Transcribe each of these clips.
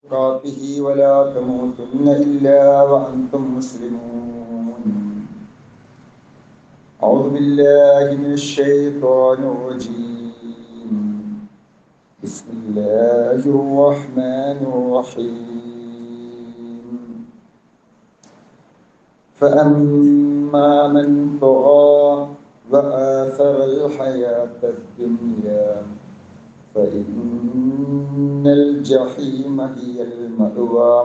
تقاته ولا تموتن إلا وأنتم مسلمون. أعوذ بالله من الشيطان الرجيم. بسم الله الرحمن الرحيم. فأما من طغى وآثر الحياة الدنيا فإن الجحيم هي المأوى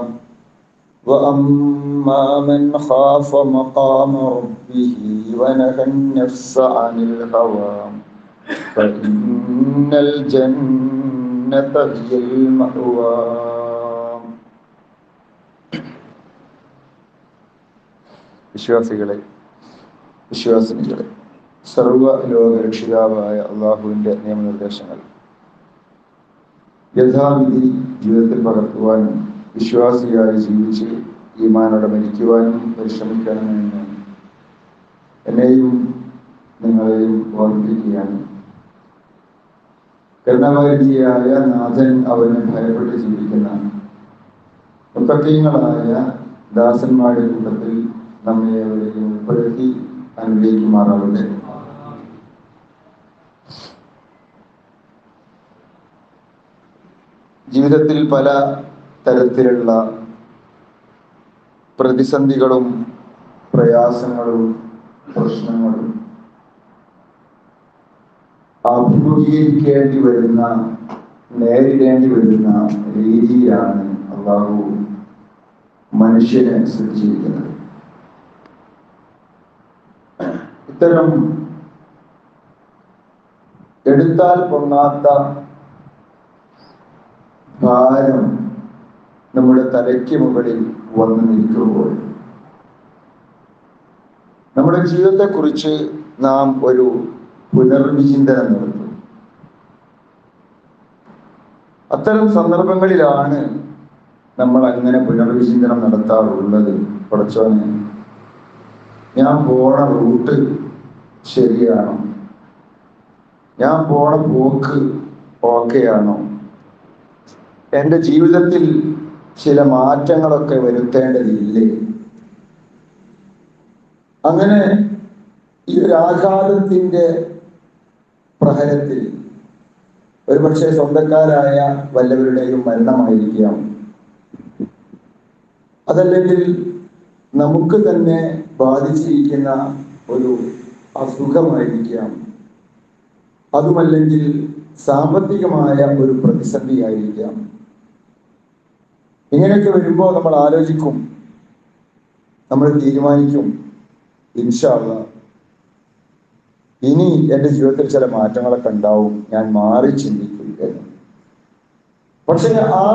وأما من خاف مقام ربه ونهى النفس عن الهوى فإن الجنة هي المأوى. വിശ്വാസികളെ, വിശ്വാസിനികളെ, സർവ ലോകരക്ഷിതാവായ അള്ളാഹുവിൻ്റെ നിയമനിർദ്ദേശങ്ങൾ യഥാവിധി ജീവിതത്തിൽ പകർത്തുവാനും വിശ്വാസിയായി ജീവിച്ച് ഈമാനോടെ മരിക്കുവാനും പരിശ്രമിക്കണമെന്ന് എന്നെയും നിങ്ങളെയും ഓർമ്മിപ്പിക്കുകയാണ്. കരുണാവാരിധിയായ നാഥൻ അവനെ ഭയപ്പെട്ട് ജീവിക്കുന്ന മുത്തഖീങ്ങളായ ദാസന്മാരുടെ കൂട്ടത്തിൽ നമ്മെ അവരെയും ഉൾപ്പെടുത്തി അനുഗ്രഹിക്കുമാറാവട്ടെ. ജീവിതത്തിൽ പല തരത്തിലുള്ള പ്രതിസന്ധികളും പ്രയാസങ്ങളും പ്രശ്നങ്ങളും അഭിമുഖീകരിക്കേണ്ടി വരുന്ന, നേരിടേണ്ടി വരുന്ന രീതിയിലാണ് അള്ളാഹു മനുഷ്യനെ സൃഷ്ടിച്ചിരിക്കുന്നത്. ഇത്തരം എടുത്താൽ പൊങ്ങാത്ത ഭാരം നമ്മുടെ തലയ്ക്ക് മുകളിൽ വന്നു നിൽക്കുമ്പോൾ നമ്മുടെ ജീവിതത്തെക്കുറിച്ച് നാം ഒരു പുനർവിചിന്തനം നടത്തും. അത്തരം സന്ദർഭങ്ങളിലാണ് നമ്മൾ അങ്ങനെ പുനർവിചിന്തനം നടത്താറുള്ളത്. പടച്ചോനെ, ഞാൻ പോണ റൂട്ട് ശരിയാണോ? ഞാൻ പോണ പോക്ക് ഓക്കെയാണോ? എൻ്റെ ജീവിതത്തിൽ ചില മാറ്റങ്ങളൊക്കെ വരുത്തേണ്ടതില്ലേ? അങ്ങനെ ഈ ഒരു ആഘാതത്തിൻ്റെ പ്രഹരത്തിൽ ഒരുപക്ഷെ സ്വന്തക്കാരായ വല്ലവരുടെയും മരണമായിരിക്കാം, അതല്ലെങ്കിൽ നമുക്ക് തന്നെ ബാധിച്ചിരിക്കുന്ന ഒരു അസുഖമായിരിക്കാം, അതുമല്ലെങ്കിൽ സാമ്പത്തികമായ ഒരു പ്രതിസന്ധിയായിരിക്കാം. ഇങ്ങനെയൊക്കെ വരുമ്പോൾ നമ്മൾ ആലോചിക്കും, നമ്മൾ തീരുമാനിക്കും, ഇൻഷാ അല്ലാഹ് ഇനി എൻ്റെ ജീവിതത്തിൽ ചില മാറ്റങ്ങളൊക്കെ ഉണ്ടാവും, ഞാൻ മാറി ചിന്തിക്കും എന്ന്. പക്ഷെ ആ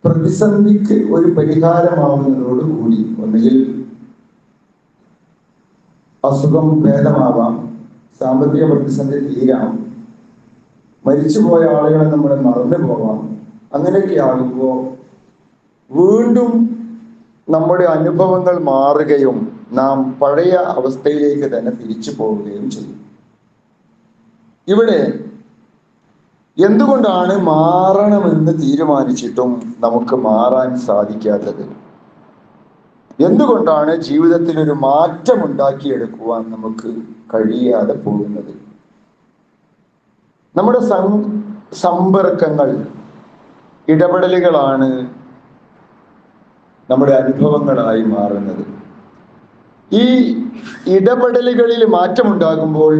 പ്രതിസന്ധിക്ക് ഒരു പരിഹാരമാവുന്നതോടുകൂടി ഒന്നുകിൽ അസുഖം ഭേദമാവാം, സാമ്പത്തിക പ്രതിസന്ധി തീരാം, മരിച്ചുപോയ ആളുകളെ നമ്മൾ മറന്നു പോവാം. അങ്ങനെയൊക്കെ ആകുമ്പോൾ വീണ്ടും നമ്മുടെ അനുഭവങ്ങൾ മാറുകയും നാം പഴയ അവസ്ഥയിലേക്ക് തന്നെ തിരിച്ചു പോവുകയും ചെയ്യും. ഇവിടെ എന്തുകൊണ്ടാണ് മാറണമെന്ന് തീരുമാനിച്ചിട്ടും നമുക്ക് മാറാൻ സാധിക്കാത്തത്? എന്തുകൊണ്ടാണ് ജീവിതത്തിൽ ഒരു മാറ്റം ഉണ്ടാക്കിയെടുക്കുവാൻ നമുക്ക് കഴിയാതെ പോകുന്നത്? നമ്മുടെ സമ്പർക്കങ്ങൾ, ഇടപെടലുകളാണ് നമ്മുടെ അനുഭവങ്ങളായി മാറുന്നത്. ഈ ഇടപെടലുകളിൽ മാറ്റമുണ്ടാകുമ്പോൾ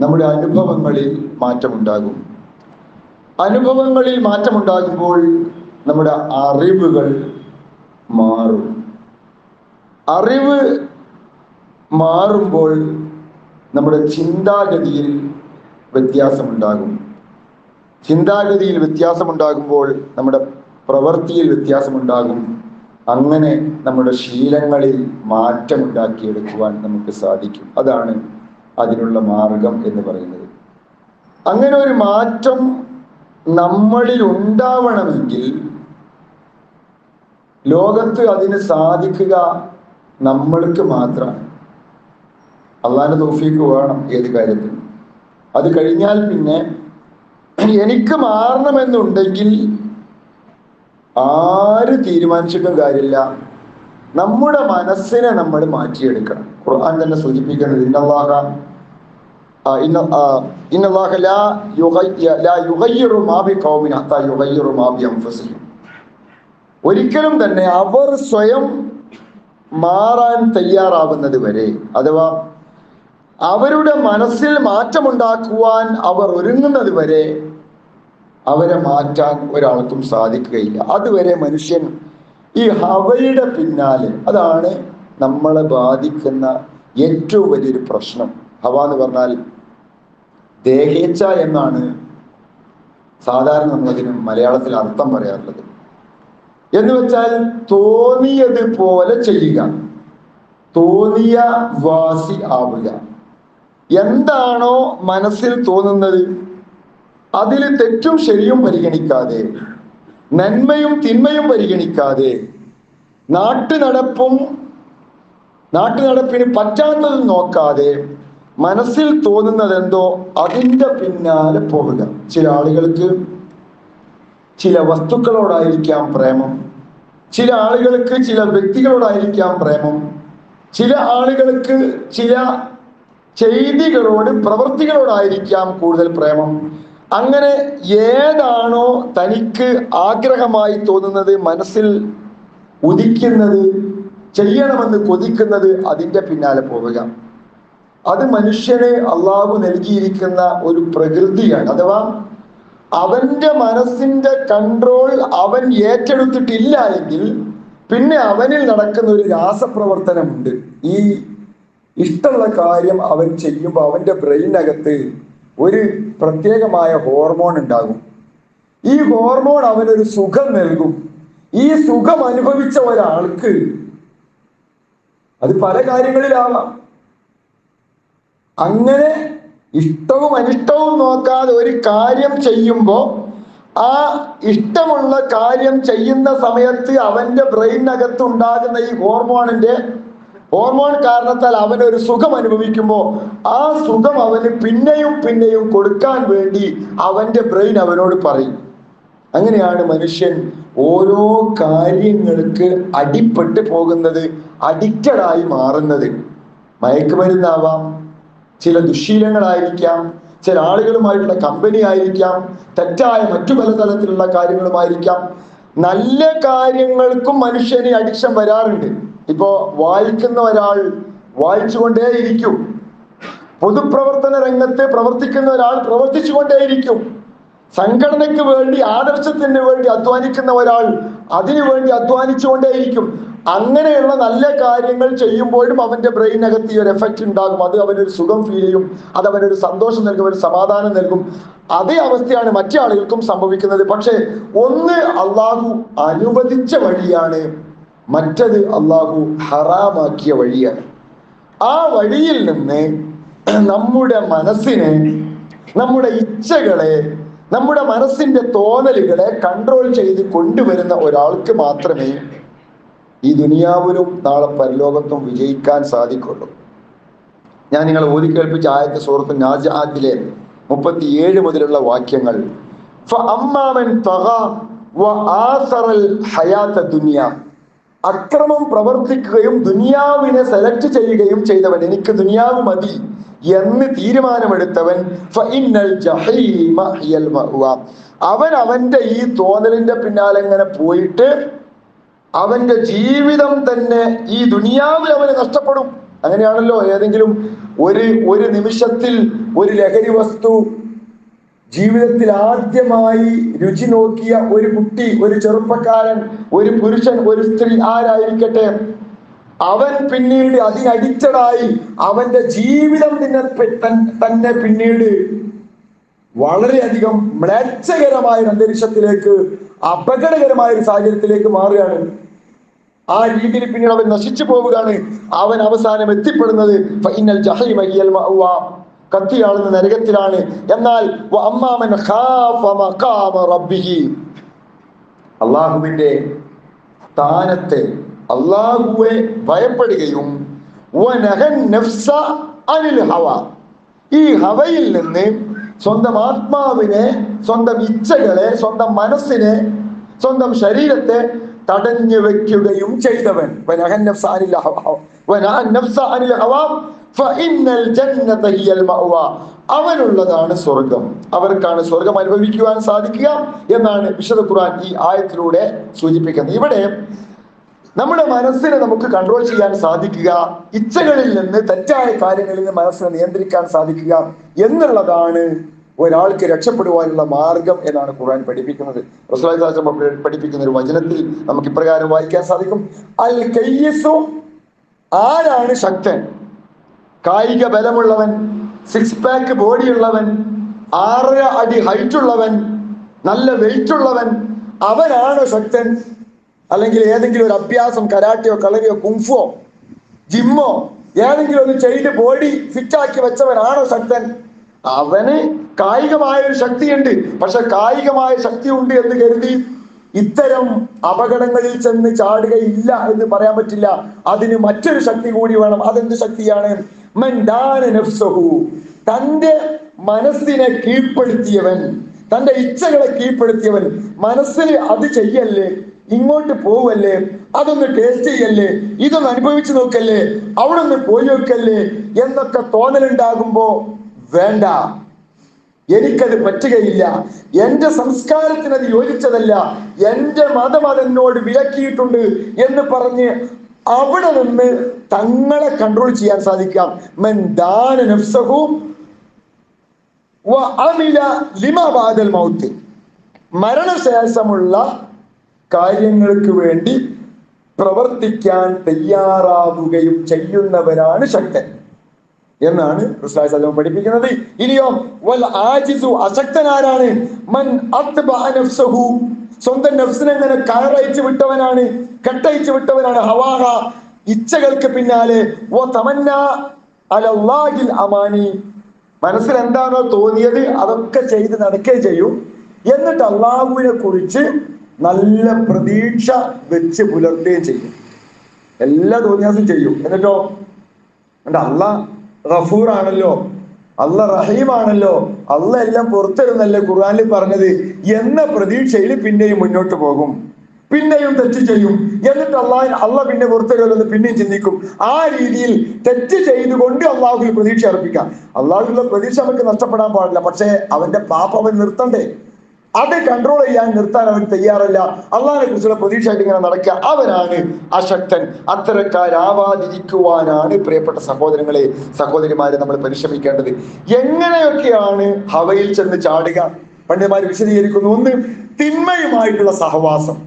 നമ്മുടെ അനുഭവങ്ങളിൽ മാറ്റമുണ്ടാകും. അനുഭവങ്ങളിൽ മാറ്റമുണ്ടാകുമ്പോൾ നമ്മുടെ അറിവുകൾ മാറും. അറിവ് മാറുമ്പോൾ നമ്മുടെ ചിന്താഗതിയിൽ വ്യത്യാസമുണ്ടാകും. ചിന്താഗതിയിൽ വ്യത്യാസമുണ്ടാകുമ്പോൾ നമ്മുടെ പ്രവൃത്തിയിൽ വ്യത്യാസമുണ്ടാകും. അങ്ങനെ നമ്മുടെ ശീലങ്ങളിൽ മാറ്റമുണ്ടാക്കിയെടുക്കുവാൻ നമുക്ക് സാധിക്കും. അതാണ് അതിനുള്ള മാർഗം എന്ന് പറയുന്നത്. അങ്ങനെ ഒരു മാറ്റം നമ്മളിൽ ഉണ്ടാവണമെങ്കിൽ ലോകത്ത് അതിന് സാധിക്കുക നമ്മൾക്ക് മാത്രമാണ്. അള്ളാഹിന്റെ തൗഫീഖ് വേണം ഏത് കാര്യത്തിനും. അത് കഴിഞ്ഞാൽ പിന്നെ എനിക്ക് മാറണമെന്നുണ്ടെങ്കിൽ ആര് തീരുമാനിച്ചിട്ടും കാര്യമില്ല, നമ്മുടെ മനസ്സിനെ നമ്മൾ മാറ്റിയെടുക്കണം. ഖുർആൻ തന്നെ സൂചിപ്പിക്കുന്നത് ഒരിക്കലും തന്നെ അവർ സ്വയം മാറാൻ തയ്യാറാവുന്നത് വരെ, അഥവാ അവരുടെ മനസ്സിൽ മാറ്റമുണ്ടാക്കുവാൻ അവർ ഒരുങ്ങുന്നത് വരെ അവരെ മാറ്റാൻ ഒരാൾക്കും സാധിക്കുകയില്ല. അതുവരെ മനുഷ്യൻ ഈ ഹവയുടെ പിന്നാലെ, അതാണ് നമ്മളെ ബാധിക്കുന്ന ഏറ്റവും വലിയൊരു പ്രശ്നം. ഹവ എന്ന് പറഞ്ഞാൽ ദേഹേച്ഛ എന്നാണ് സാധാരണ നമ്മളതിന് മലയാളത്തിൽ അർത്ഥം പറയാറുള്ളത്. എന്ന് വെച്ചാൽ തോന്നിയത് പോലെ ചെയ്യുക, തോന്നിയ വാസി ആവുക. എന്താണോ മനസ്സിൽ തോന്നുന്നത് അതിൽ തെറ്റും ശരിയും പരിഗണിക്കാതെ, നന്മയും തിന്മയും പരിഗണിക്കാതെ, നാട്ടുനടപ്പിന് പറ്റാത്തത് നോക്കാതെ, മനസ്സിൽ തോന്നുന്നത് എന്തോ അതിൻ്റെ പിന്നാലെ പോവുക. ചില ആളുകൾക്ക് ചില വസ്തുക്കളോടായിരിക്കാം പ്രേമം, ചില ആളുകൾക്ക് ചില വ്യക്തികളോടായിരിക്കാം പ്രേമം, ചില ആളുകൾക്ക് ചില ചെയ്തികളോട്, പ്രവൃത്തികളോടായിരിക്കാം കൂടുതൽ പ്രേമം. അങ്ങനെ ഏതാണോ തനിക്ക് ആഗ്രഹമായി തോന്നുന്നത്, മനസ്സിൽ ഉദിക്കുന്നത്, ചെയ്യണമെന്ന് കൊതിക്കുന്നത്, അതിൻ്റെ പിന്നാലെ പോവുക. അത് മനുഷ്യന് അള്ളാഹു നൽകിയിരിക്കുന്ന ഒരു പ്രകൃതിയാണ്. അഥവാ അവന്റെ മനസ്സിന്റെ കൺട്രോൾ അവൻ ഏറ്റെടുത്തിട്ടില്ല എങ്കിൽ പിന്നെ അവനിൽ നടക്കുന്ന ഒരു രാസപ്രവർത്തനമുണ്ട്. ഈ ഇഷ്ടമുള്ള കാര്യം അവൻ ചെയ്യുമ്പോൾ അവന്റെ ബ്രെയിനകത്ത് ഒരു പ്രത്യേകമായ ഹോർമോൺ ഉണ്ടാകും. ഈ ഹോർമോൺ അവനൊരു സുഖം നൽകും. ഈ സുഖം അനുഭവിച്ച ഒരാൾക്ക് അത് പല കാര്യങ്ങളിലാവാം. അങ്ങനെ ഇഷ്ടവും അനിഷ്ടവും നോക്കാതെ ഒരു കാര്യം ചെയ്യുമ്പോൾ ആ ഇഷ്ടമുള്ള കാര്യം ചെയ്യുന്ന സമയത്ത് അവന്റെ ബ്രെയിനകത്ത് ഉണ്ടാകുന്ന ഈ ഹോർമോൺ കാരണത്താൽ അവനൊരു സുഖം അനുഭവിക്കുമ്പോൾ ആ സുഖം അവന് പിന്നെയും പിന്നെയും കൊടുക്കാൻ വേണ്ടി അവന്റെ ബ്രെയിൻ അവനോട് പറയും. അങ്ങനെയാണ് മനുഷ്യൻ ഓരോ കാര്യങ്ങൾക്ക് അടിപ്പെട്ട് പോകുന്നത്, അഡിക്റ്റഡായി മാറുന്നത്. മയക്കുമരുന്നാവാം, ചില ദുശ്ശീലങ്ങളായിരിക്കാം, ചില ആളുകളുമായിട്ടുള്ള കമ്പനി ആയിരിക്കാം, തെറ്റായ മറ്റു പല തലത്തിലുള്ള കാര്യങ്ങളുമായിരിക്കാം. നല്ല കാര്യങ്ങൾക്കും മനുഷ്യന് അഡിക്ഷൻ വരാറുണ്ട്. ഇപ്പോ വായിക്കുന്ന ഒരാൾ വായിച്ചുകൊണ്ടേയിരിക്കും, പൊതുപ്രവർത്തന രംഗത്ത് പ്രവർത്തിക്കുന്ന ഒരാൾ പ്രവർത്തിച്ചുകൊണ്ടേയിരിക്കും, സംഘടനയ്ക്ക് വേണ്ടി, ആദർശത്തിന് വേണ്ടി അധ്വാനിക്കുന്ന ഒരാൾ അതിനു വേണ്ടി അധ്വാനിച്ചുകൊണ്ടേയിരിക്കും. അങ്ങനെയുള്ള നല്ല കാര്യങ്ങൾ ചെയ്യുമ്പോഴും അവന്റെ ബ്രെയിനകത്ത് ഈ ഒരു എഫക്റ്റ് ഉണ്ടാകും. അത് അവനൊരു സുഖം ഫീൽ ചെയ്യും, അത് അവനൊരു സന്തോഷം നൽകും, ഒരു സമാധാനം നൽകും. അതേ അവസ്ഥയാണ് മറ്റു ആളുകൾക്കും സംഭവിക്കുന്നത്. പക്ഷെ ഒന്ന് അള്ളാഹു അനുവദിച്ച വഴിയാണ്, മറ്റത് അള്ളാഹു ഹറാമാക്കിയ വഴിയാണ്. ആ വഴിയിൽ നിന്ന് നമ്മുടെ മനസ്സിനെ, നമ്മുടെ ഇച്ഛകളെ, നമ്മുടെ മനസ്സിന്റെ തോന്നലുകളെ കൺട്രോൾ ചെയ്ത് കൊണ്ടുവരുന്ന ഒരാൾക്ക് മാത്രമേ ഈ ദുനിയാവിലും നാളെ പരലോകത്തും വിജയിക്കാൻ സാധിക്കുള്ളൂ. ഞാൻ നിങ്ങളെ ഓതി കേൾപ്പിച്ച ആയത്ത് സൂറത്ത് നാസിആത്തിലെ 37 മുതലുള്ള വാക്യങ്ങൾ. അക്രമം പ്രവർത്തിക്കുകയും ദുനിയാവിനെ സെലക്ട് ചെയ്യുകയും ചെയ്തവൻ, എനിക്ക് ദുനിയാവ് മതി എന്ന് തീരുമാനമെടുത്തവൻ, അവൻ അവന്റെ ഈ തോന്നലിന്റെ പിന്നാലെ ഇങ്ങനെ പോയിട്ട് അവന്റെ ജീവിതം തന്നെ ഈ ദുനിയാവിൽ അവന് നഷ്ടപ്പെടും. അങ്ങനെയാണല്ലോ, ഏതെങ്കിലും ഒരു നിമിഷത്തിൽ ഒരു ലഹരി വസ്തു ജീവിതത്തിൽ ആദ്യമായി രുചി നോക്കിയ ഒരു കുട്ടി, ഒരു ചെറുപ്പക്കാരൻ, ഒരു പുരുഷൻ, ഒരു സ്ത്രീ, ആരായിരിക്കട്ടെ, അവൻ പിന്നീട് അതിനഡിക്റ്റഡായി അവന്റെ ജീവിതം തന്നെ പിന്നീട് വളരെയധികം മ്ലേച്ഛകരമായ ഒരു അന്തരീക്ഷത്തിലേക്ക്, അപകടകരമായ ഒരു സാഹചര്യത്തിലേക്ക് മാറുകയാണ്. ആ രീതിയിൽ പിന്നീട് അവൻ നശിച്ചു പോവുകയാണ്. അവൻ അവസാനം എത്തിപ്പെടുന്നത് കത്തിയാളുന്ന നരകത്തിലാണ്. എന്നാൽ അള്ളാഹുവിന്റെ സ്ഥാനത്തെ, അള്ളാഹുവെ ഭയപ്പെടുകയും ഈ ഹവയിൽ നിന്ന് സ്വന്തം ആത്മാവിനെ, സ്വന്തം ഇച്ഛകളെ, സ്വന്തം മനസ്സിനെ, സ്വന്തം ശരീരത്തെ തടഞ്ഞു വെക്കുകയും ചെയ്തവൻ. അവനുള്ളതാണ് സ്വർഗം, അവർക്കാണ് സ്വർഗം അനുഭവിക്കുവാൻ സാധിക്കുക എന്നാണ് വിശുദ്ധ ഖുർആൻ ഈ ആയത്തിലൂടെ സൂചിപ്പിക്കുന്നത്. ഇവിടെ നമ്മുടെ മനസ്സിനെ നമുക്ക് കൺട്രോൾ ചെയ്യാൻ സാധിക്കുക, ഇച്ഛകളിൽ നിന്ന്, തെറ്റായ കാര്യങ്ങളിൽ നിന്ന് മനസ്സിനെ നിയന്ത്രിക്കാൻ സാധിക്കുക എന്നുള്ളതാണ് ഒരാൾക്ക് രക്ഷപ്പെടുവാനുള്ള മാർഗം എന്നാണ് ഖുർആൻ പഠിപ്പിക്കുന്നത്. റസൂലുള്ളാഹി സ്വല്ലല്ലാഹു അലൈഹി വസല്ലം പഠിപ്പിക്കുന്ന ഒരു വചനത്തിൽ നമുക്ക് ഇപ്രകാരം വായിക്കാൻ സാധിക്കും: അൽ കയ്യിസു, ആരാണ് ശക്തൻ? കായിക ബലമുള്ളവൻ, 6 പാക്ക് ബോഡിയുള്ളവൻ, 6 അടി ഹൈറ്റ് ഉള്ളവൻ, നല്ല വെയിറ്റ് ഉള്ളവൻ, അവനാണ് ശക്തൻ? അല്ലെങ്കിൽ ഏതെങ്കിലും ഒരു അഭ്യാസം, കരാട്ടയോ കളരിയോ കുങ്ഫോ ജിമ്മോ ഏതെങ്കിലും ഒന്ന് ചെയ്ത് ബോഡി ഫിറ്റാക്കി വെച്ചവനാണോ ശക്തൻ? അവന് കായികമായ ഒരു ശക്തിയുണ്ട്. പക്ഷെ കായികമായ ശക്തി ഉണ്ട് എന്ന് കരുതി ഇത്തരം അപകടങ്ങളിൽ ചെന്ന് ചാടുകയില്ല എന്ന് പറയാൻ പറ്റില്ല. അതിന് മറ്റൊരു ശക്തി കൂടി വേണം. അതെന്ത് ശക്തിയാണ്? തന്റെ മനസ്സിനെ കീഴ്പ്പെടുത്തിയവൻ, തന്റെ ഇച്ഛകളെ കീഴ്പ്പെടുത്തിയവൻ. മനസ്സിൽ അത് ചെയ്യല്ലേ, ഇങ്ങോട്ട് പോവല്ലേ, അതൊന്ന് ടേസ്റ്റ് ചെയ്യല്ലേ, ഇതൊന്ന് അനുഭവിച്ചു നോക്കല്ലേ, അവിടെ ഒന്ന് പോയി നോക്കല്ലേ എന്നൊക്കെ തോന്നലുണ്ടാകുമ്പോ വേണ്ട, എനിക്കത് പറ്റുകയില്ല, എന്റെ സംസ്കാരത്തിന് അത് യോജിച്ചതല്ല, എന്റെ മതം അതെന്നോട് വിലക്കിയിട്ടുണ്ട് എന്ന് പറഞ്ഞ് അവിടെ നിന്ന് തങ്ങളെ കൺട്രോൾ ചെയ്യാൻ സാധിക്കാം. മരണശേഷമുള്ള കാര്യങ്ങൾക്ക് വേണ്ടി പ്രവർത്തിക്കാൻ തയ്യാറാവുകയും ചെയ്യുന്നവരാണ് ശക്തൻ എന്നാണ് റസൂലുള്ളാഹി സ്വല്ലല്ലാഹു അലൈഹി വസല്ലം പഠിപ്പിക്കുന്നത്. ഇനിയോ വൽ ആജിസു, അശക്തനാരാണ്? മൻ അത്ബഅ നഫ്സഹു, സ്വന്തം നഫ്സിനെ അങ്ങനെ കയറയച്ചു വിട്ടവനാണ്, കെട്ടയച്ചു വിട്ടവനാണ്. ഹവാഹ, ഇച്ഛകൾക്ക് പിന്നാലെ. വ തമന്ന അലല്ലാഹിൽ അമാനി, മനസ്സിൽ എന്താണോ തോന്നിയത് അതൊക്കെ ചെയ്ത് നടക്കുകയും ചെയ്യും. എന്നിട്ട് അള്ളാഹുവിനെ കുറിച്ച് നല്ല പ്രതീക്ഷ വെച്ച് പുലർത്തുകയും ചെയ്യും. എല്ലാ തോന്നിയാസും ചെയ്യും. എന്നിട്ടോ അള്ളാഹ് ഗഫൂർ ആണല്ലോ, അള്ളാഹ് റഹീം ആണല്ലോ, അള്ളാഹ് എല്ലാം പുറത്തിരുന്നല്ലേ ഖുർആനിൽ പറഞ്ഞത് എന്ന പ്രതീക്ഷയിൽ പിന്നെയും മുന്നോട്ട് പോകും, പിന്നെയും തെറ്റ് ചെയ്യും. എന്നിട്ട് അള്ളാഹ് പിന്നെ പുറത്തിരുമല്ലോ പിന്നെയും ചിന്തിക്കും. ആ രീതിയിൽ തെറ്റ് ചെയ്തുകൊണ്ട് അള്ളാഹുവിൽ പ്രതീക്ഷ അർപ്പിക്കാം. അള്ളാഹുവിലുള്ള പ്രതീക്ഷ നമുക്ക് നഷ്ടപ്പെടാൻ പാടില്ല. പക്ഷേ അവന്റെ പാപം അവൻ നിർത്തണ്ടേ? അത് കൺട്രോൾ ചെയ്യാൻ, നിർത്താൻ അവൻ തയ്യാറല്ല. അള്ളാഹിനെ കുറിച്ചുള്ള പ്രതീക്ഷയായിട്ട് ഇങ്ങനെ നടക്കുക, അവനാണ് അശക്തൻ. അത്തരക്കാരാവാതിരിക്കുവാനാണ് പ്രിയപ്പെട്ട സഹോദരങ്ങളെ, സഹോദരിമാരെ നമ്മൾ പരിശ്രമിക്കേണ്ടത്. എങ്ങനെയൊക്കെയാണ് ഹവയിൽ ചെന്ന് ചാടുക? പണ്ഡിതന്മാർ വിശദീകരിക്കുന്നു. ഒന്ന്, തിന്മയുമായിട്ടുള്ള സഹവാസം,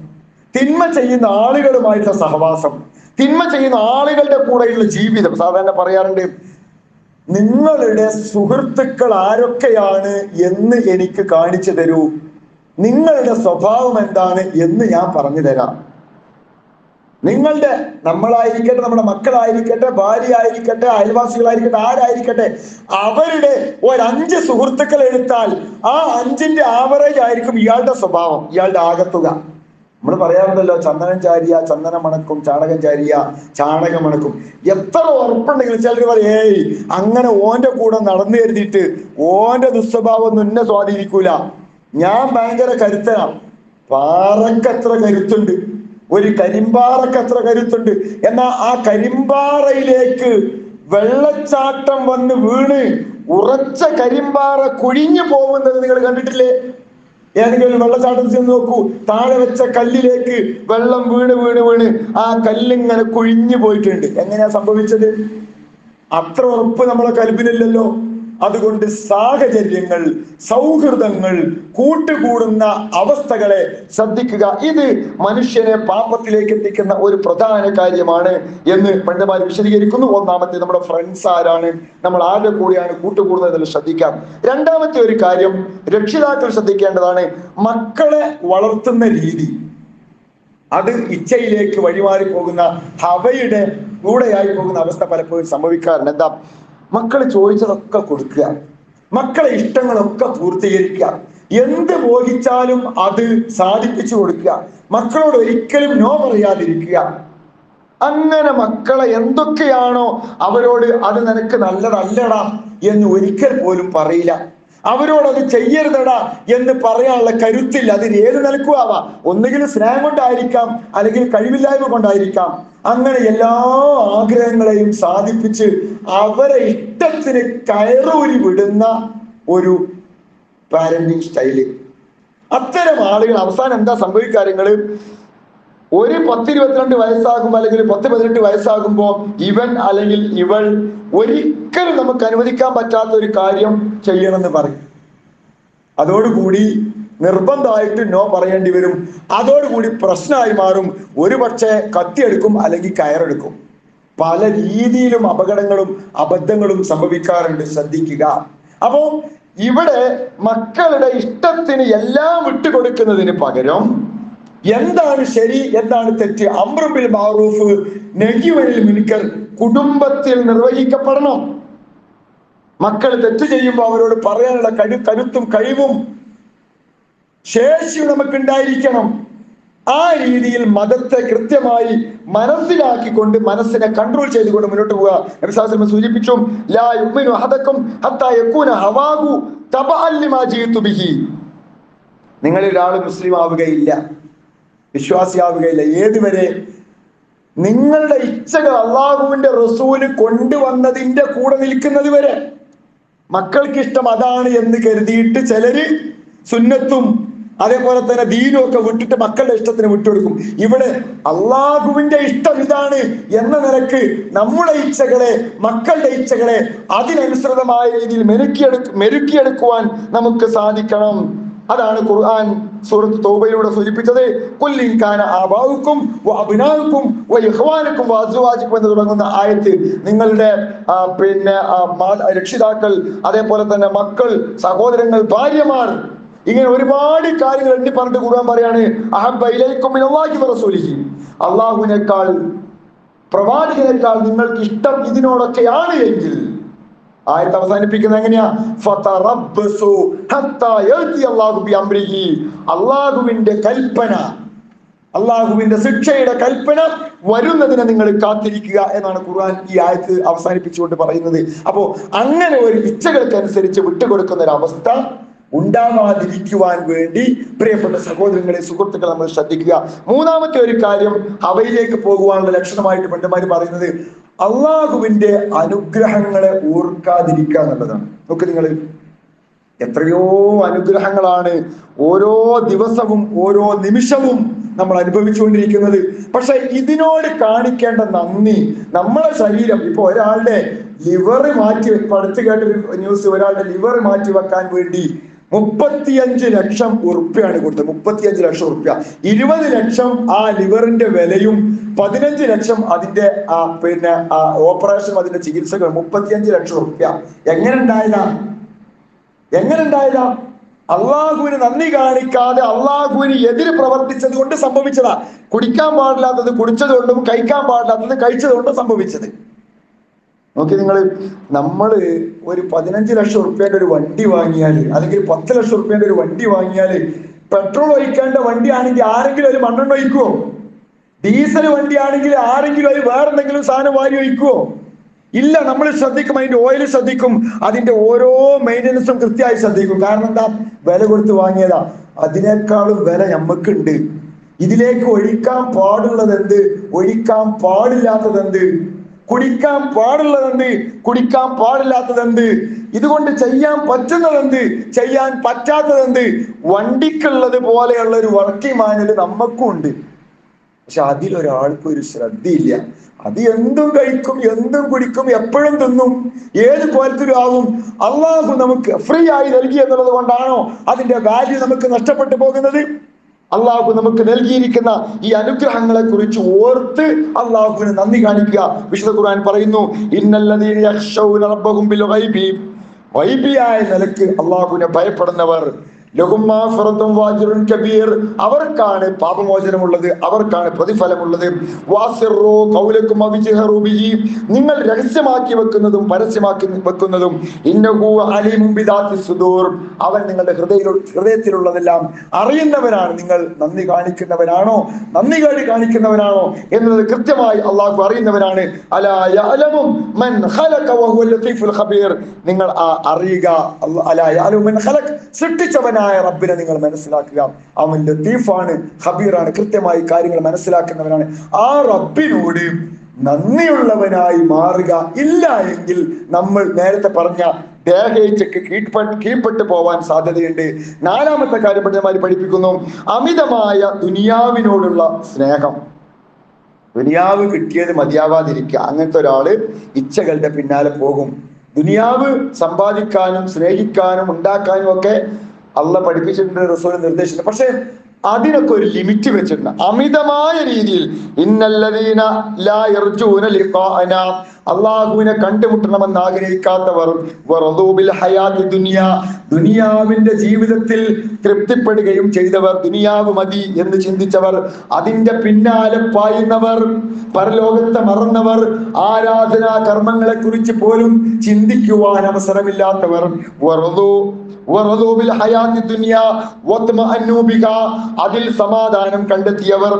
തിന്മ ചെയ്യുന്ന ആളുകളുമായിട്ടുള്ള സഹവാസം, തിന്മ ചെയ്യുന്ന ആളുകളുടെ കൂടെയുള്ള ജീവിതം. സാധാരണ പറയാറുണ്ട്, നിങ്ങളുടെ സുഹൃത്തുക്കൾ ആരൊക്കെയാണ് എന്ന് എനിക്ക് കാണിച്ചു തരൂ, നിങ്ങളുടെ സ്വഭാവം എന്താണ് എന്ന് ഞാൻ പറഞ്ഞു തരാം. നമ്മളായിരിക്കട്ടെ, നമ്മുടെ മക്കളായിരിക്കട്ടെ, ഭാര്യ ആയിരിക്കട്ടെ, അയൽവാസികളായിരിക്കട്ടെ, ആരായിരിക്കട്ടെ, അവരുടെ 5 സുഹൃത്തുക്കൾ എടുത്താൽ ആ 5ന്റെ ആവറേജ് ആയിരിക്കും ഇയാളുടെ സ്വഭാവം, ഇയാളുടെ ആകത്തുക. നമ്മൾ പറയാറുണ്ടല്ലോ, ചന്ദനം ചാരിയ ചന്ദനം മണക്കും, ചാണകം ചാരിയ ചാണകം മണക്കും. എത്ര ഉറപ്പുണ്ടെങ്കിലും ചിലർ പറയും, ഏയ് അങ്ങനെ ഓന്റെ കൂടെ നടന്നു കരുതിയിട്ട് ഓന്റെ ദുസ്വഭാവം ഒന്നും എന്നെ സ്വാധീനിക്കൂല, ഞാൻ ഭയങ്കര കരുത്തനാണ്. പാറക്ക് എത്ര കരുത്തുണ്ട്, ഒരു കരിമ്പാറക്ക് എത്ര കരുത്തുണ്ട്. എന്നാൽ ആ കരിമ്പാറയിലേക്ക് വെള്ളച്ചാട്ടം വന്ന് വീണ് ഉറച്ച കരിമ്പാറ കുഴിഞ്ഞു പോകുന്നത് നിങ്ങൾ കണ്ടിട്ടില്ലേ? ഏതെങ്കിലും വെള്ളച്ചാട്ടത്തിൽ ചെന്ന് നോക്കൂ, താഴെ വെച്ച കല്ലിലേക്ക് വെള്ളം വീണ് വീണ് വീണ് ആ കല്ലിങ്ങനെ കുഴിഞ്ഞു പോയിട്ടുണ്ട്. എങ്ങനെയാ സംഭവിച്ചത്? അത്ര ഉറപ്പ് നമ്മളെ കൽബിലില്ലല്ലോ. അതുകൊണ്ട് സാഹചര്യങ്ങൾ, സൗഹൃദങ്ങൾ, കൂട്ടുകൂടുന്ന അവസ്ഥകളെ ശ്രദ്ധിക്കുക. ഇത് മനുഷ്യനെ പാപത്തിലേക്ക് എത്തിക്കുന്ന ഒരു പ്രധാന കാര്യമാണ് എന്ന് പണ്ഡിതന്മാർ വിശദീകരിക്കുന്നു. ഒന്നാമത്തെ, നമ്മുടെ ഫ്രണ്ട്സ് ആരാണ്, നമ്മൾ ആരുടെ കൂടെയാണ് കൂട്ടുകൂടുന്നത് എന്നുള്ളത് ശ്രദ്ധിക്കാം. രണ്ടാമത്തെ ഒരു കാര്യം രക്ഷിതാക്കൾ ശ്രദ്ധിക്കേണ്ടതാണ്, മക്കളെ വളർത്തുന്ന രീതി. അത് ഇച്ഛയിലേക്ക് വഴിമാറി പോകുന്ന, ഹവയുടെ കൂടെയായി പോകുന്ന അവസ്ഥ പലപ്പോഴും സംഭവിക്കാറുണ്ട്. എന്താ? മക്കൾ ചോദിച്ചതൊക്കെ കൊടുക്കുക, മക്കളെ ഇഷ്ടങ്ങളൊക്കെ പൂർത്തീകരിക്കുക, എന്ത് മോഹിച്ചാലും അത് സാധിപ്പിച്ചു കൊടുക്കുക, മക്കളോട് ഒരിക്കലും നോ പറയാതിരിക്കുക. അങ്ങനെ മക്കളെ എന്തൊക്കെയാണോ അവരോട് അത് നിനക്ക് നല്ലതല്ലടാ എന്ന് ഒരിക്കൽ പോലും പറയില്ല. അവരോടത് ചെയ്യരുതടാ എന്ന് പറയാനുള്ള കരുത്തില്ല. അതിന് ഏത് നിലക്കും ആവാം. ഒന്നുകിൽ സ്നേഹം കൊണ്ടായിരിക്കാം, അല്ലെങ്കിൽ കഴിവില്ലായ്മ കൊണ്ടായിരിക്കാം. അങ്ങനെ എല്ലാ ആഗ്രഹങ്ങളെയും സാധിപ്പിച്ച് അവരെ ഇഷ്ടത്തിന് കയറൂരി വിടുന്ന ഒരു പാരന്റിങ് സ്റ്റൈല്. അത്തരം ആളുകൾ അവസാനം എന്താ സംഭവിക്കാര്യങ്ങള്? ഒരു 10-22 വയസ്സാകുമ്പോൾ അല്ലെങ്കിൽ 10-18 വയസ്സാകുമ്പോ ഇവൻ അല്ലെങ്കിൽ ഇവൾ ഒരിക്കലും നമുക്ക് അനുവദിക്കാൻ പറ്റാത്ത ഒരു കാര്യം ചെയ്യണമെന്ന് പറയും. അതോടുകൂടി നിർബന്ധമായിട്ട് നോ പറയേണ്ടി വരും. അതോടുകൂടി പ്രശ്നമായി മാറും. ഒരു പക്ഷേ കത്തിയെടുക്കും, അല്ലെങ്കിൽ കയറെടുക്കും. പല രീതിയിലും അപകടങ്ങളും അബദ്ധങ്ങളും സംഭവിക്കാറുണ്ട്. ശ്രദ്ധിക്കുക. അപ്പോ ഇവിടെ മക്കളുടെ ഇഷ്ടത്തിന് എല്ലാം വിട്ടുകൊടുക്കുന്നതിന് പകരം എന്താണ് ശരി, എന്താണ് തെറ്റ്, അംറു ബിൽ മഅറൂഫ് നഹ്യു അനിൽ മുൻകർ കുടുംബത്തിൽ നിർവഹിക്കപ്പെടണം. മക്കൾ തെറ്റ് ചെയ്യുമ്പോൾ അവരോട് പറയാനുള്ള കരുത്തും കഴിവും ശേഷിയും നമുക്ക് ഉണ്ടായിരിക്കണം. ആ രീതിയിൽ മതത്തെ കൃത്യമായി മനസ്സിലാക്കിക്കൊണ്ട് മനസ്സിനെ കൺട്രോൾ ചെയ്തുകൊണ്ട് മുന്നോട്ട് പോവുക. നബി സല്ലല്ലാഹു അലൈഹി വസല്ലം സൂചിപ്പിച്ചു, ലാ യുഅ്മിനു അഹദക്കും ഹത്താ യകൂന ഹവാഹു തബഅൻ ലിമാ ജീതു ബിഹി. നിങ്ങളിൽ ഒരാൾ മുസ്ലിം ആവുകയില്ല, വിശ്വാസിയാവുകയില്ല, ഏതുവരെ നിങ്ങളുടെ ഇച്ഛകൾ അള്ളാഹുവിന്റെ റസൂല് കൊണ്ടുവന്നതിന്റെ കൂടെ നിൽക്കുന്നത് വരെ. മക്കൾക്ക് ഇഷ്ടം അതാണ് എന്ന് കരുതിയിട്ട് ചിലര് സുന്നത്തും അതേപോലെ തന്നെ ദീനും ഒക്കെ വിട്ടിട്ട് മക്കളുടെ ഇഷ്ടത്തിന് വിട്ടുകൊടുക്കും. ഇവിടെ അള്ളാഹുവിന്റെ ഇഷ്ടം ഇതാണ് എന്ന നിലക്ക് നമ്മുടെ ഇച്ഛകളെ, മക്കളുടെ ഇച്ഛകളെ അതിനനുസൃതമായ രീതിയിൽ മെരുക്കിയെടുക്കുവാൻ നമുക്ക് സാധിക്കണം. അതാണ് ഖുർആൻ സൂറത്ത് തൗബയിലൂടെ സൂചിപ്പിച്ചത്. ഖുൽ ഇൻ കാന ആബാഉക്കും വഅബ്നാഉക്കും വഇഖ്വാനുക്കും വഅസ്വാജുക്കും എന്ന് തുടങ്ങുന്ന ആയത്ത്. നിങ്ങളുടെ രക്ഷിതാക്കൾ, അതേപോലെ തന്നെ മക്കൾ, സഹോദരങ്ങൾ, ഭാര്യമാർ, ഇങ്ങനെ ഒരുപാട് കാര്യങ്ങൾ എണ്ണി പറഞ്ഞിട്ട് ഖുർആൻ പറയാണ്, അഹബ്ബ ഇലൈക്കും മിനല്ലാഹി വറസൂലിഹി, അള്ളാഹുവിനേക്കാൾ പ്രവാചകനേക്കാൾ നിങ്ങൾക്ക് ഇഷ്ടം ഇതിനോടൊക്കെയാണ് എങ്കിൽ ആയത്ത് അവസാനിപ്പിക്കുന്നത് എങ്ങനെയാ? ഫതറബ്ബസു ഹത്താ യഅതി അല്ലാഹു ബിഅംരിഹി. അള്ളാഹുവിന്റെ കൽപ്പന, അള്ളാഹുവിന്റെ ശിക്ഷയുടെ കൽപ്പന വരുന്നതിനെ നിങ്ങൾ കാത്തിരിക്കുക എന്നാണ് ഖുർആൻ ഈ ആയത്ത് അവസാനിപ്പിച്ചുകൊണ്ട് പറയുന്നത്. അപ്പോ അങ്ങനെ ഒരു ഇച്ഛകൾക്കനുസരിച്ച് വിട്ടുകൊടുക്കുന്ന ഒരു അവസ്ഥ ഉണ്ടാവാതിരിക്കുവാൻ വേണ്ടി പ്രിയപ്പെട്ട സഹോദരങ്ങളെ, സുഹൃത്തുക്കളെ, നമ്മൾ ശ്രദ്ധിക്കുക. മൂന്നാമത്തെ ഒരു കാര്യം അവയിലേക്ക് പോകുവാനുള്ള ലക്ഷണമായിട്ട് പണ്ഡിതന്മാർ പറയുന്നത് അള്ളാഹുവിന്റെ അനുഗ്രഹങ്ങളെ ഓർക്കാതിരിക്കുക എന്നുള്ളതാണ്. നോക്ക് നിങ്ങൾ, എത്രയോ അനുഗ്രഹങ്ങളാണ് ഓരോ ദിവസവും ഓരോ നിമിഷവും നമ്മൾ അനുഭവിച്ചുകൊണ്ടിരിക്കുന്നത്. പക്ഷെ ഇതിനോട് കാണിക്കേണ്ട നന്ദി, നമ്മളെ ശരീരം, ഇപ്പൊ ഒരാളുടെ ലിവർ മാറ്റി, അടുത്ത് കേട്ടൊരു ന്യൂസ്, ഒരാളുടെ ലിവർ മാറ്റി വെക്കാൻ വേണ്ടി 35 ലക്ഷം ഉറുപ്പ്യാണ് കൊടുത്തത്. 35 ലക്ഷം ഉറുപ്പ്യ. 20 ലക്ഷം ആ ലിവറിന്റെ വിലയും 15 ലക്ഷം അതിന്റെ ഓപ്പറേഷൻ, അതിന്റെ ചികിത്സകൾ. 35 ലക്ഷം ഉറുപ്പ്യ. എങ്ങനെ ഉണ്ടായതാ? അള്ളാഹുവിന് നന്ദി കാണിക്കാതെ അള്ളാഹുവിന് എതിര് പ്രവർത്തിച്ചത് കൊണ്ട് സംഭവിച്ചതാ. കുടിക്കാൻ പാടില്ലാത്തത് കുടിച്ചത് കൊണ്ടും കഴിക്കാൻ പാടില്ലാത്തത് കഴിച്ചത് കൊണ്ടും സംഭവിച്ചത്. നോക്കി നിങ്ങൾ, നമ്മള് ഒരു 15 ലക്ഷം ഉറുപ്പ്യന്റെ ഒരു വണ്ടി വാങ്ങിയാല്, അല്ലെങ്കിൽ 10 ലക്ഷം ഉറുപ്പ്യന്റെ ഒരു വണ്ടി വാങ്ങിയാല്, പെട്രോൾ ഒഴിക്കേണ്ട വണ്ടി ആണെങ്കിൽ ആരെങ്കിലും ഒരു മണ്ണെണ്ണ ഒഴിക്കുവോ? ഡീസൽ വണ്ടി ആണെങ്കിൽ ആരെങ്കിലും ഒരു വേറെന്തെങ്കിലും സാധനം വാരി ഒഴിക്കുവോ? ഇല്ല. നമ്മൾ ശ്രദ്ധിക്കും, അതിന്റെ ഓയിൽ ശ്രദ്ധിക്കും, അതിന്റെ ഓരോ മെയിൻ്റനൻസും കൃത്യമായി ശ്രദ്ധിക്കും. കാരണം എന്താ? വില കൊടുത്ത് വാങ്ങിയതാ. അതിനേക്കാളും വില ഞമ്മക്കുണ്ട്. ഇതിലേക്ക് ഒഴിക്കാൻ പാടുള്ളത് എന്ത്, ഒഴിക്കാൻ പാടില്ലാത്തതെന്ത്, കുടിക്കാൻ പാടുള്ളതെന്ത്, കുടിക്കാൻ പാടില്ലാത്തതെന്ത്, ഇതുകൊണ്ട് ചെയ്യാൻ പറ്റുന്നതെന്ത്, ചെയ്യാൻ പറ്റാത്തതെന്ത്. വണ്ടിക്കുള്ളത് പോലെയുള്ള ഒരു വർക്കിംഗ് മാനുവൽ നമുക്കും ഉണ്ട്. പക്ഷെ അതിലൊരാൾക്കും ഒരു ശ്രദ്ധയില്ല. അത് എന്തും കഴിക്കും, എന്തും കുടിക്കും, എപ്പോഴും തിന്നും, ഏത് കോലത്തിലും ആവും. അള്ളാഹു നമുക്ക് ഫ്രീ ആയി നൽകി എന്നുള്ളത് കൊണ്ടാണോ അതിന്റെ വാല്യൂ നമുക്ക് നഷ്ടപ്പെട്ടു പോകുന്നത്? അള്ളാഹു നമുക്ക് നൽകിയിരിക്കുന്ന ഈ അനുഗ്രഹങ്ങളെ കുറിച്ച് ഓർത്ത് അള്ളാഹുവിന് നന്ദി കാണിക്കുക. വിശുദ്ധ ഖുർആൻ പറയുന്നു, ഇന്നല്ലദീന യഖ്ശൗന റബ്ബഹും ബിൽ ഗൈബി, ഗൈബിയായ നിലക്ക് അള്ളാഹുവിനെ ഭയപ്പെടുന്നവർ ലഹും മഗ്ഫിറത്തും വഅജ്റുൻ കബീർ, അവർക്കാണ് പാപമോചനമുള്ളത്, അവർക്കാണ് പ്രതിഫലമുള്ളത്. വാസിറു ഖൗലക്കും വജ്ഹറു ബിഹി, നിങ്ങൾ രഹസ്യമാക്കി വെക്കുന്നതും പരസ്യമാക്കി വെക്കുന്നതും ഇന്നഹു അലീമും ബിദാത്തി സുദൂർ, അവൻ നിങ്ങളുടെ ഹൃദയത്തിലുള്ളതെല്ലാം അറിയുന്നവനാണ്. നിങ്ങൾ നന്ദി കാണിക്കുന്നവനാണോ നന്ദി കാണിക്കുന്നവനാണോ എന്നത് കൃത്യമായി അള്ളാഹു അറിയുന്നവനാണ്. അലാ യഅലമു മൻ ഖലഖ വഹുവൽ ലത്തീഫുൽ ഖബീർ, നിങ്ങൾ അറിയുക, അലാ യഅലമു മൻ ഖലഖ, സൃഷ്ടിച്ചവനായ റബ്ബിനെ നിങ്ങൾ മനസ്സിലാക്കുക. അവൻ ലത്തീഫാണ്, ഖബീറാണ്, കൃത്യമായി കാര്യങ്ങൾ മനസ്സിലാക്കുന്നവനാണ്. ആ റബ്ബിനോട് നന്ദിയുള്ളവനായി മാറുക. ഇല്ല എങ്കിൽ നമ്മൾ നേരത്തെ പറഞ്ഞ ദേഹേച്ഛയ്ക്ക് കീഴ്പ്പെട്ടു പോവാൻ സാധ്യതയുണ്ട്. നാലാമത്തെ കാര്യം പണ്ഡിതന്മാർ പഠിപ്പിക്കുന്നു, അമിതമായ ദുനിയാവിനോടുള്ള സ്നേഹം. ദുനിയാവ് കിട്ടിയത് മതിയാവാതിരിക്കുക. അങ്ങനത്തെ ഒരാള് ഇച്ഛകളുടെ പിന്നാലെ പോകും. ദുനിയാവ് സമ്പാദിക്കാനും സ്നേഹിക്കാനും ഉണ്ടാക്കാനും ഒക്കെ അള്ളാഹ് പഠിപ്പിച്ചിട്ടുണ്ട്, റസൂൽ നിർദ്ദേശിച്ചിട്ടുണ്ട്. പക്ഷെ അതിനൊക്കെ ഒരു ലിമിറ്റ് വെച്ചിട്ടുണ്ട്. അമിതമായ രീതിയിൽ ഇന്നല്ലദീന ലാ യർജൂന ലിഖാഅന, അള്ളാഹുവിനെ കണ്ടുമുട്ടണമെന്ന് ആഗ്രഹിക്കാത്തവർ, വറദൂ ബിൽ ഹയാത്തി ദുനിയ, ദുനിയാവിന്റെ ജീവിതത്തിൽ തൃപ്തിപ്പെടുകയും ചെയ്തവർ, ദുനിയാവ് മതി എന്ന് ചിന്തിച്ചവർ, അതിന്റെ പിന്നാലെ പായുന്നവർ, പരലോകത്തെ മറന്നവർ, ആരാധനാ കർമ്മങ്ങളെ കുറിച്ച് പോലും ചിന്തിക്കുവാൻ അവസരമില്ലാത്തവർ, അതിൽ സമാധാനം കണ്ടെത്തിയവർ,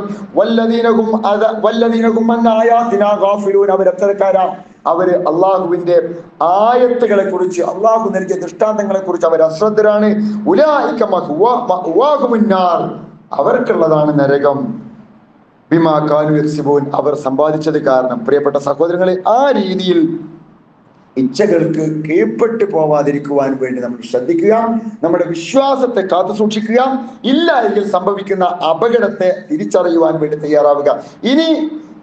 അവരെത്തരക്കാരാ, അവര് അള്ളാഹുവിന്റെ ആയത്തുകളെ കുറിച്ച്, അള്ളാഹു നൽകിയ ദൃഷ്ടാന്തങ്ങളെ കുറിച്ച് അവർ അശ്രദ്ധരാണ്. ഉലൈക മഅ്വാഹുമുന്നാർ, അവർക്കുള്ളതാണ് നരകം. ബിമാ കാനൂ യക്സിബൂൻ, അവർ സമ്പാദിച്ചത് കാരണം. പ്രിയപ്പെട്ട സഹോദരങ്ങളെ, ആ രീതിയിൽ ഇച്ഛകൾക്ക് കീഴ്പ്പെട്ടു പോവാതിരിക്കുവാൻ വേണ്ടി നമ്മൾ ശ്രദ്ധിക്കുക, നമ്മുടെ വിശ്വാസത്തെ കാത്തു സൂക്ഷിക്കുക. ഇല്ല എങ്കിൽ സംഭവിക്കുന്ന അപകടത്തെ തിരിച്ചറിയുവാൻ വേണ്ടി തയ്യാറാവുക. ഇനി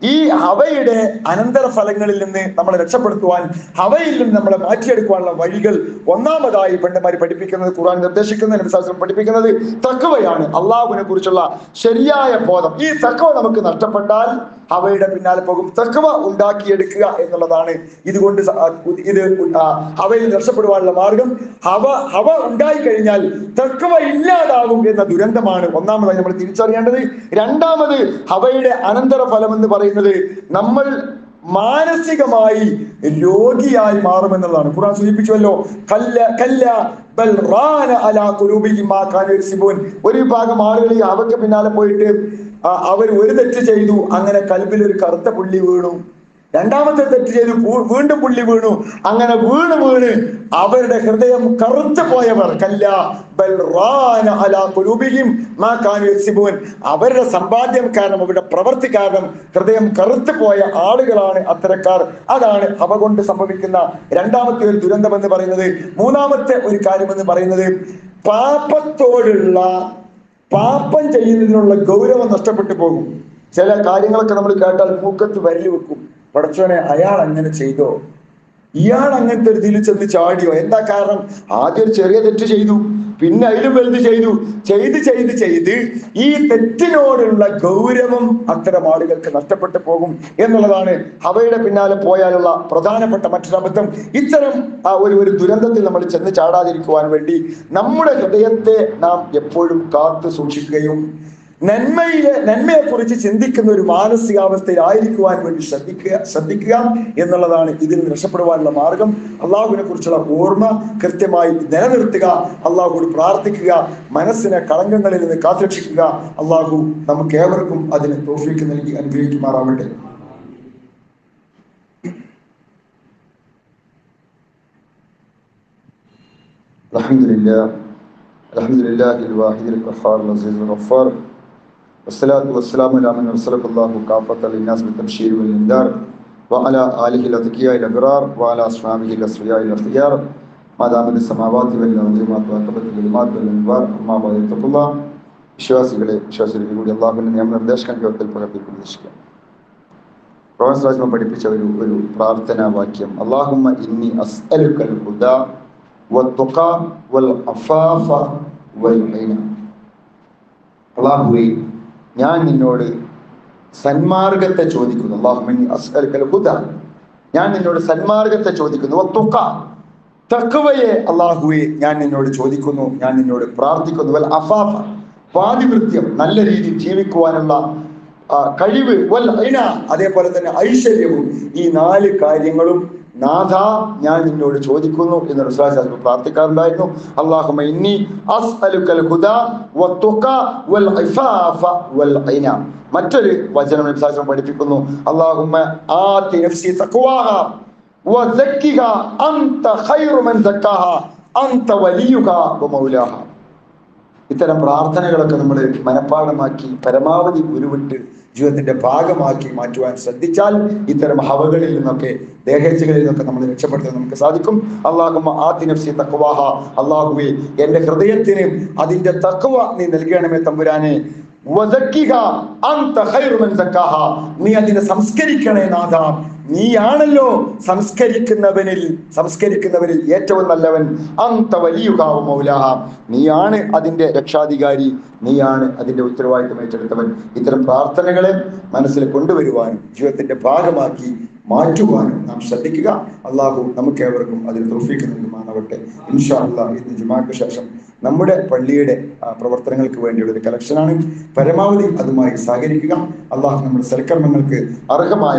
ഈ ഹവയുടെ അനന്തര ഫലങ്ങളിൽ നിന്ന് നമ്മളെ രക്ഷപ്പെടുത്തുവാൻ, ഹവയിൽ നിന്ന് നമ്മളെ മാറ്റിയെടുക്കുവാനുള്ള വഴികൾ ഒന്നാമതായി പണ്ഡിതന്മാർ പഠിപ്പിക്കുന്നത്, ഖുർആൻ നിർദ്ദേശിക്കുന്ന, നബി സല്ലല്ലാഹു അലൈഹി വസല്ലം പഠിപ്പിക്കുന്നത് തഖ്വയാണ്, അള്ളാഹുവിനെ കുറിച്ചുള്ള ശരിയായ ബോധം. ഈ തഖ്വ നമുക്ക് നഷ്ടപ്പെട്ടാൽ ഹവയുടെ പിന്നാലെ പോകും. തഖ്വ ഉണ്ടാക്കിയെടുക്കുക എന്നുള്ളതാണ് ഇതുകൊണ്ട് ഹവയിൽ രക്ഷപ്പെടുവാനുള്ള മാർഗം. ഹവ ഉണ്ടായി കഴിഞ്ഞാൽ തഖ്വ ഇല്ലാതാവും എന്ന ദുരന്തമാണ് ഒന്നാമതായി നമ്മൾ തിരിച്ചറിയേണ്ടത്. രണ്ടാമത്, ഹവയുടെ അനന്തര ഫലം എന്ന് പറയുന്നത് നമ്മൾ മാനസികമായി രോഗിയായി മാറുമെന്നുള്ളതാണ്. ഖുർആൻ സൂചിപ്പിച്ചുവല്ലോ, ഒരു വിഭാഗം ആളുകൾ ഈ ഹവയ്ക്ക് പിന്നാലെ പോയിട്ട് അവർ ഒരു തെറ്റ് ചെയ്തു, അങ്ങനെ കൽബിൽ ഒരു കറുത്ത പുള്ളി വീണു. രണ്ടാമത്തെ തെറ്റ് ചെയ്തു, വീണ്ടും പുള്ളി വീണു. അങ്ങനെ വീണ് അവരുടെ ഹൃദയം കറുത്തു പോയവർ, അവരുടെ സമ്പാദ്യം കാരണം, അവരുടെ പ്രവൃത്തി കാരണം ഹൃദയം കറുത്തു പോയ ആളുകളാണ് അത്തരക്കാർ. അതാണ് ഹവ കൊണ്ട് സംഭവിക്കുന്ന രണ്ടാമത്തെ ഒരു ദുരന്തം എന്ന് പറയുന്നത്. മൂന്നാമത്തെ ഒരു കാര്യം എന്ന് പറയുന്നത്, പാപം ചെയ്യുന്നതിനുള്ള ഗൗരവം നഷ്ടപ്പെട്ടു പോകും. ചില കാര്യങ്ങളൊക്കെ നമ്മൾ കേട്ടാൽ മൂക്കത്ത് വരല് വെക്കും. പടച്ചോനെ, അയാൾ അങ്ങനെ ചെയ്തോ, ഇയാൾ അങ്ങനത്തെ ഒരു ഇതിൽ ചെന്ന് ചാടിയോ? എന്താ കാരണം? ആദ്യം ഒരു ചെറിയ തെറ്റ് ചെയ്തു, പിന്നെ അതിലും വലുത് ചെയ്ത് ഈ തെറ്റിനോടുള്ള ഗൗരവം അത്തരം ആളുകൾക്ക് നഷ്ടപ്പെട്ടു പോകും എന്നുള്ളതാണ് ഹവയുടെ പിന്നാലെ പോയാലുള്ള പ്രധാനപ്പെട്ട മറ്റൊരു അബദ്ധം. ഇത്തരം ഒരു ദുരന്തത്തിൽ നമ്മൾ ചെന്ന് ചാടാതിരിക്കുവാൻ വേണ്ടി നമ്മുടെ ഹൃദയത്തെ നാം എപ്പോഴും കാത്തു സൂക്ഷിക്കുകയും നന്മയെ കുറിച്ച് ചിന്തിക്കുന്ന ഒരു മാനസികാവസ്ഥയിലായിരിക്കുവാൻ വേണ്ടി ശ്രദ്ധിക്കുക എന്നുള്ളതാണ് ഇതിൽ നിന്ന് രക്ഷപ്പെടുവാനുള്ള മാർഗം. അള്ളാഹുവിനെ കുറിച്ചുള്ള ഓർമ്മ കൃത്യമായി നിലനിർത്തുക, അള്ളാഹുവോട് പ്രാർത്ഥിക്കുക, മനസ്സിനെ കളങ്കങ്ങളിൽ നിന്ന് കാത്തുരക്ഷിക്കുക. അള്ളാഹു നമുക്ക് ഏവർക്കും അതിന് തൗഫീഖ് നൽകി അനുഗ്രഹിക്കുമാറാവട്ടെ. അൽഹംദുലില്ലാഹിൽ വാഹിദിൽ ഖഹാർ അസീസുൽ ഗഫാർ വസ്സലാത്തു വസ്സലാമു അലാ മൻ അർസലഹു കാഫത്തൽ ലിന്നാസ് ബിത്തബ്ശീരി വൽ ഇൻദാർ വഅലാ ആലിഹിൽ അത്ഖിയാഇൽ അബ്റാർ വഅലാ അസ്ഹാബിഹിൽ അസ്ഫിയാഇൽ അഖ്യാർ മാദാമിസ് സമാവാതി വൽ അർദി മാ തഅഖബത്തിൽ ലിമാത് വൽ അൻവാർ അമ്മാ ബഅദ് തഖുല്ലാഹ്. വിശ്വാസികളെ കൂടി അല്ലാഹുവിന്റെ നിയമനിർദ്ദേശങ്ങൾ ജീവിതത്തിൽ പകർത്തി പ്രതീക്ഷിക്കുക. പ്രവാചകൻ പഠിപ്പിച്ച ഒരു പ്രാർത്ഥനാ വാക്യം, അല്ലാഹുമ്മ ഇന്നി അസ്അലുക്കൽ ഹുദാ വത്തുഖാ വൽ അഫാഫ വൽ ഗിന. അല്ലാഹുവേ, ഞാൻ നിന്നോട് സന്മാർഗത്തെ ചോദിക്കുന്നു. അല്ലാഹുമ്മ ഇന്നി അസ്അലുക്കൽ ഹുദാ, ഞാൻ നിന്നോട് സന്മാർഗത്തെ ചോദിക്കുന്നു. വത്തുഖാ, തഖ്വയെ അല്ലാഹുവേ ഞാൻ നിന്നോട് ചോദിക്കുന്നു, ഞാൻ നിന്നോട് പ്രാർത്ഥിക്കുന്നു. വൽ അഫാഫ, പാതിവൃത്യം, നല്ല രീതിയിൽ ജീവിക്കുവാനുള്ള കഴിവ്. വൽ ഐന, അതേപോലെ തന്നെ ഐശ്വര്യവും. ഈ 4 കാര്യങ്ങളും നാഥ ഞാൻ നിന്നോട് ചോദിക്കുന്നു എന്ന് റസൂലുള്ളാഹി സ്വല്ലല്ലാഹു അലൈഹി വസല്ലം പ്രാർത്ഥിക്കാറുണ്ടായിരുന്നു. അല്ലാഹുമ്മ ഇന്നി അസ്അലുക്കൽ ഹുദാ വത്തുഖ വൽ ഇഫാഫ വൽ ഐന. മറ്റൊരു വചനം നബി സ്വല്ലല്ലാഹു അലൈഹി വസല്ലം പഠിപ്പിക്കുന്നു, അല്ലാഹുമ്മ ആതി നഫ്സി തഖ്വാഹ വസക്കിഹ അൻത ഖൈറു മൻ സക്കാഹ അൻത വലിയുഹ വമൗലാഹ. ഇത്തരം പ്രാർത്ഥനകളൊക്കെ നമ്മൾ മനഃപ്പാഠമാക്കി പരമാവധി ഉരുവിട്ട് ജീവിതത്തിന്റെ ഭാഗമാക്കി മാറ്റുവാൻ ശ്രദ്ധിച്ചാൽ ഇത്തരം ഹവകളിൽ നിന്നൊക്കെ, ദേഹേച്ഛകളിൽ നിന്നൊക്കെ നമ്മൾ രക്ഷപ്പെടുത്താൻ നമുക്ക് സാധിക്കും. അല്ലാഹുമ്മ ആതി നഫ്സി തഖ്വാഹ, അല്ലാഹുവേ എന്റെ ഹൃദയത്തിന് അതിന്റെ തഖ്വ നീ നൽകണമേ തമ്പുരാനെ. വസക്കിഹ അൻത ഖൈറു മൻ സക്കാഹ, നീ അതിനെ സംസ്കരിക്കണേ നാഥ, നീയാണല്ലോ സംസ്കരിക്കുന്നവരിൽ ഏറ്റവും നല്ലവൻ. അൻത വലിയുഹ വമൗലാഹ, നീയാണ് അതിന്റെ രക്ഷാധികാരി, നീയാണ് അതിന്റെ ഉത്തരവാദിത്വം ഏറ്റെടുത്തവൻ. ഇത്തരം പ്രാർത്ഥനകളെ മനസ്സിൽ കൊണ്ടുവരുവാനും ജീവിതത്തിന്റെ ഭാഗമാക്കി മാറ്റുവാനും നാം ശ്രദ്ധിക്കുക. അള്ളാഹു നമുക്കേവർക്കും അതിന് തൗഫീഖ് നൽകുമാറാവട്ടെ. ഇൻഷാ അല്ലാഹ് ഇന്ന് ജുമാക്ക് ശേഷം നമ്മുടെ പള്ളിയുടെ പ്രവർത്തനങ്ങൾക്ക് വേണ്ടിയുള്ള ഒരു കളക്ഷനാണ്. പരമാവധി അതുമായി സഹകരിക്കുക. അള്ളാഹു നമ്മുടെ സൽക്കർമ്മങ്ങൾക്ക് അർഹമായ